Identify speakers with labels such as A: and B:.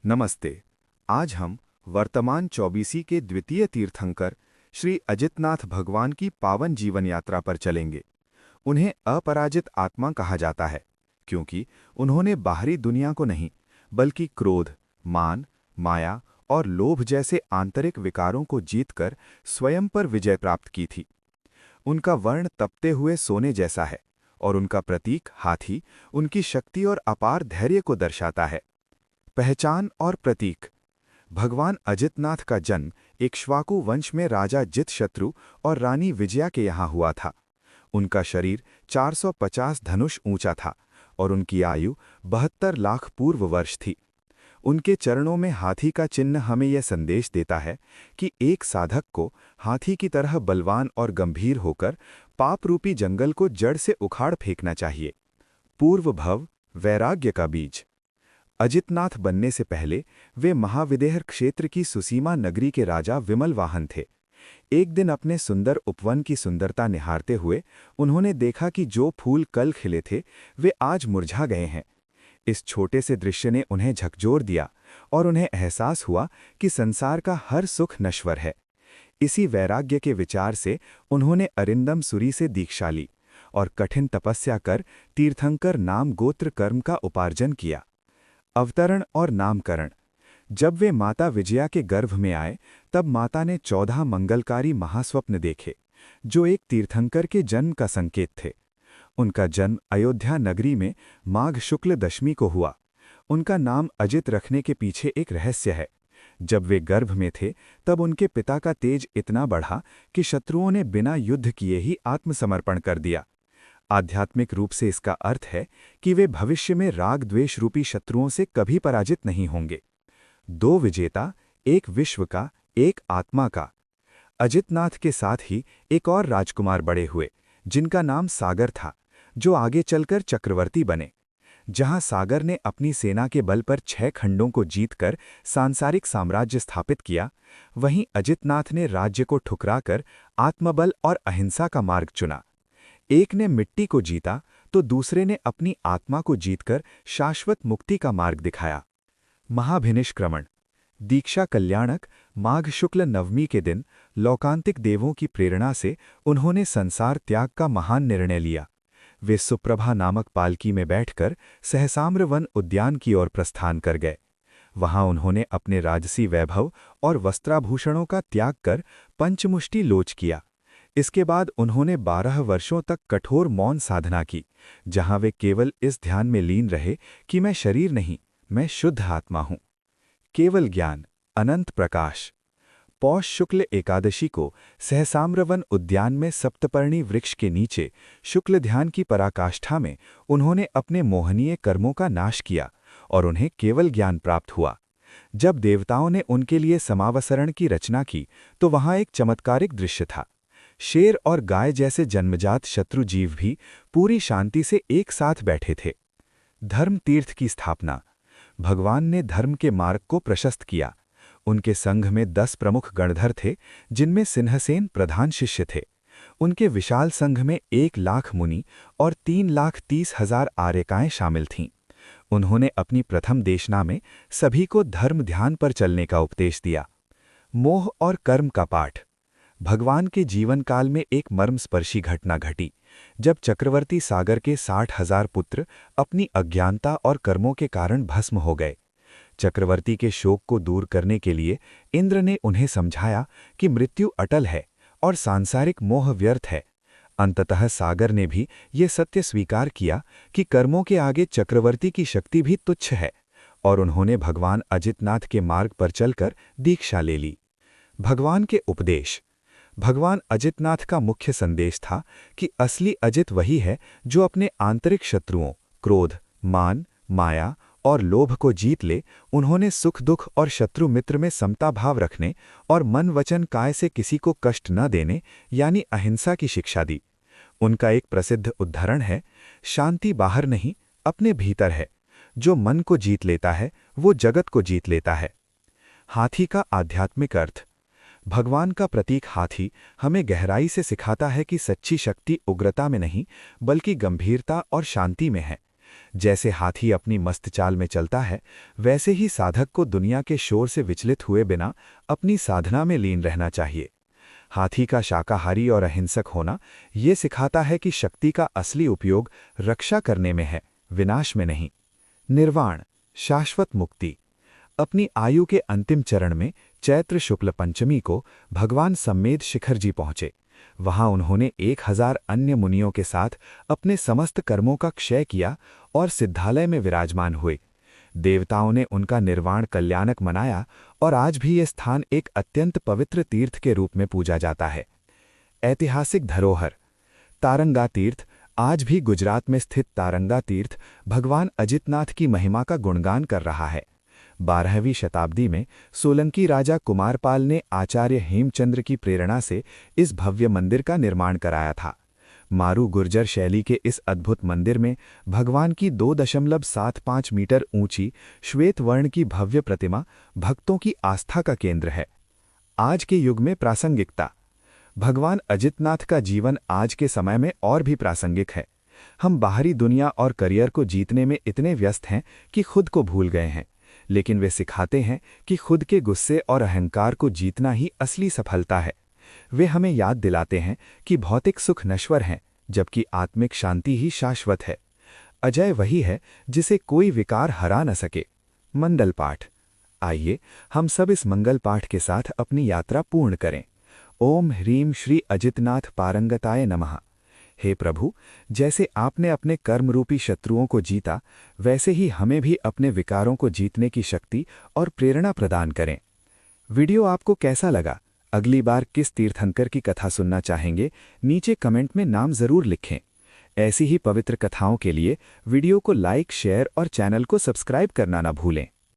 A: नमस्ते। आज हम वर्तमान चौबीसी के द्वितीय तीर्थंकर श्री अजितनाथ भगवान की पावन जीवन यात्रा पर चलेंगे। उन्हें अपराजित आत्मा कहा जाता है क्योंकि उन्होंने बाहरी दुनिया को नहीं बल्कि क्रोध, मान, माया और लोभ जैसे आंतरिक विकारों को जीतकर स्वयं पर विजय प्राप्त की थी। उनका वर्ण तपते हुए सोने जैसा है और उनका प्रतीक हाथी उनकी शक्ति और अपार धैर्य को दर्शाता है। पहचान और प्रतीक। भगवान अजितनाथ का जन्म इक्ष्वाकु वंश में राजा जितशत्रु और रानी विजया के यहाँ हुआ था। उनका शरीर 450 धनुष ऊंचा था और उनकी आयु 72 लाख पूर्व वर्ष थी। उनके चरणों में हाथी का चिन्ह हमें यह संदेश देता है कि एक साधक को हाथी की तरह बलवान और गंभीर होकर पाप रूपी जंगल को जड़ से उखाड़ फेंकना चाहिए। पूर्व भव, वैराग्य का बीज। अजितनाथ बनने से पहले वे महाविदेह क्षेत्र की सुसीमा नगरी के राजा विमलवाहन थे। एक दिन अपने सुंदर उपवन की सुंदरता निहारते हुए उन्होंने देखा कि जो फूल कल खिले थे वे आज मुरझा गए हैं। इस छोटे से दृश्य ने उन्हें झकझोर दिया और उन्हें एहसास हुआ कि संसार का हर सुख नश्वर है। इसी वैराग्य के विचार से उन्होंने अरिंदम सुरी से दीक्षा ली और कठिन तपस्या कर तीर्थंकर नाम गोत्र कर्म का उपार्जन किया। अवतरण और नामकरण। जब वे माता विजया के गर्भ में आए तब माता ने 14 मंगलकारी महास्वप्न देखे जो एक तीर्थंकर के जन्म का संकेत थे। उनका जन्म अयोध्या नगरी में माघ शुक्ल दशमी को हुआ। उनका नाम अजित रखने के पीछे एक रहस्य है। जब वे गर्भ में थे तब उनके पिता का तेज इतना बढ़ा कि शत्रुओं ने बिना युद्ध किए ही आत्मसमर्पण कर दिया। आध्यात्मिक रूप से इसका अर्थ है कि वे भविष्य में राग द्वेष रूपी शत्रुओं से कभी पराजित नहीं होंगे। दो विजेता, एक विश्व का, एक आत्मा का। अजितनाथ के साथ ही एक और राजकुमार बड़े हुए जिनका नाम सागर था, जो आगे चलकर चक्रवर्ती बने। जहां सागर ने अपनी सेना के बल पर 6 खंडों को जीतकर सांसारिक साम्राज्य स्थापित किया, वहीं अजितनाथ ने राज्य को ठुकराकर आत्मबल और अहिंसा का मार्ग चुना। एक ने मिट्टी को जीता तो दूसरे ने अपनी आत्मा को जीतकर शाश्वत मुक्ति का मार्ग दिखाया। महाभिनिष्क्रमण। दीक्षा कल्याणक माघ शुक्ल नवमी के दिन लौकांतिक देवों की प्रेरणा से उन्होंने संसार त्याग का महान निर्णय लिया। वे सुप्रभा नामक पालकी में बैठकर सहसाम्र वन उद्यान की ओर प्रस्थान कर गए। वहां उन्होंने अपने राजसी वैभव और वस्त्राभूषणों का त्याग कर पंचमुष्टि लोच किया। इसके बाद उन्होंने 12 वर्षों तक कठोर मौन साधना की, जहां वे केवल इस ध्यान में लीन रहे कि मैं शरीर नहीं, मैं शुद्ध आत्मा हूं। केवल ज्ञान, अनंत प्रकाश। पौष शुक्ल एकादशी को सहसाम्रवन उद्यान में सप्तपर्णी वृक्ष के नीचे शुक्ल ध्यान की पराकाष्ठा में उन्होंने अपने मोहनीय कर्मों का नाश किया और उन्हें केवल ज्ञान प्राप्त हुआ। जब देवताओं ने उनके लिए समावसरण की रचना की तो वहां एक चमत्कारिक दृश्य था। शेर और गाय जैसे जन्मजात शत्रु जीव भी पूरी शांति से एक साथ बैठे थे। धर्म तीर्थ की स्थापना। भगवान ने धर्म के मार्ग को प्रशस्त किया। उनके संघ में 10 प्रमुख गणधर थे, जिनमें सिंहसेन प्रधान शिष्य थे। उनके विशाल संघ में 1 लाख मुनि और 3,30,000 आर्यकाएं शामिल थीं। उन्होंने अपनी प्रथम देशना में सभी को धर्म ध्यान पर चलने का उपदेश दिया। मोह और कर्म का पाठ। भगवान के जीवन काल में एक मर्मस्पर्शी घटना घटी, जब चक्रवर्ती सागर के 60,000 पुत्र अपनी अज्ञानता और कर्मों के कारण भस्म हो गए। चक्रवर्ती के शोक को दूर करने के लिए इंद्र ने उन्हें समझाया कि मृत्यु अटल है और सांसारिक मोह व्यर्थ है। अंततः सागर ने भी ये सत्य स्वीकार किया कि कर्मों के आगे चक्रवर्ती की शक्ति भी तुच्छ है, और उन्होंने भगवान अजितनाथ के मार्ग पर चलकर दीक्षा ले ली। भगवान के उपदेश। भगवान अजितनाथ का मुख्य संदेश था कि असली अजित वही है जो अपने आंतरिक शत्रुओं क्रोध, मान, माया और लोभ को जीत ले। उन्होंने सुख दुख और शत्रु मित्र में समता भाव रखने और मन वचन काय से किसी को कष्ट न देने यानी अहिंसा की शिक्षा दी। उनका एक प्रसिद्ध उद्धरण है, शांति बाहर नहीं अपने भीतर है, जो मन को जीत लेता है वो जगत को जीत लेता है। हाथी का आध्यात्मिक अर्थ। भगवान का प्रतीक हाथी हमें गहराई से सिखाता है कि सच्ची शक्ति उग्रता में नहीं बल्कि गंभीरता और शांति में है। जैसे हाथी अपनी मस्त चाल में चलता है, वैसे ही साधक को दुनिया के शोर से विचलित हुए बिना अपनी साधना में लीन रहना चाहिए। हाथी का शाकाहारी और अहिंसक होना ये सिखाता है कि शक्ति का असली उपयोग रक्षा करने में है, विनाश में नहीं। निर्वाण, शाश्वत मुक्ति। अपनी आयु के अंतिम चरण में चैत्र शुक्ल पंचमी को भगवान सम्मेद शिखर जी पहुंचे। वहां उन्होंने 1000 अन्य मुनियों के साथ अपने समस्त कर्मों का क्षय किया और सिद्धालय में विराजमान हुए। देवताओं ने उनका निर्वाण कल्याणक मनाया और आज भी ये स्थान एक अत्यंत पवित्र तीर्थ के रूप में पूजा जाता है। ऐतिहासिक धरोहर। तारंगा तीर्थ। आज भी गुजरात में स्थित तारंगा तीर्थ भगवान अजितनाथ की महिमा का गुणगान कर रहा है। 12वीं शताब्दी में सोलंकी राजा कुमारपाल ने आचार्य हेमचंद्र की प्रेरणा से इस भव्य मंदिर का निर्माण कराया था। मारू गुर्जर शैली के इस अद्भुत मंदिर में भगवान की 2.75 मीटर ऊंची श्वेत वर्ण की भव्य प्रतिमा भक्तों की आस्था का केंद्र है। आज के युग में प्रासंगिकता। भगवान अजितनाथ का जीवन आज के समय में और भी प्रासंगिक है। हम बाहरी दुनिया और करियर को जीतने में इतने व्यस्त हैं कि खुद को भूल गए हैं, लेकिन वे सिखाते हैं कि खुद के गुस्से और अहंकार को जीतना ही असली सफलता है। वे हमें याद दिलाते हैं कि भौतिक सुख नश्वर हैं, जबकि आत्मिक शांति ही शाश्वत है। अजय वही है जिसे कोई विकार हरा न सके। मंगल पाठ। आइए हम सब इस मंगल पाठ के साथ अपनी यात्रा पूर्ण करें। ओम ह्रीम श्री अजितनाथ पारंगताय नमः। हे प्रभु, जैसे आपने अपने कर्मरूपी शत्रुओं को जीता, वैसे ही हमें भी अपने विकारों को जीतने की शक्ति और प्रेरणा प्रदान करें। वीडियो आपको कैसा लगा? अगली बार किस तीर्थंकर की कथा सुनना चाहेंगे? नीचे कमेंट में नाम जरूर लिखें। ऐसी ही पवित्र कथाओं के लिए वीडियो को लाइक, शेयर और चैनल को सब्सक्राइब करना ना भूलें।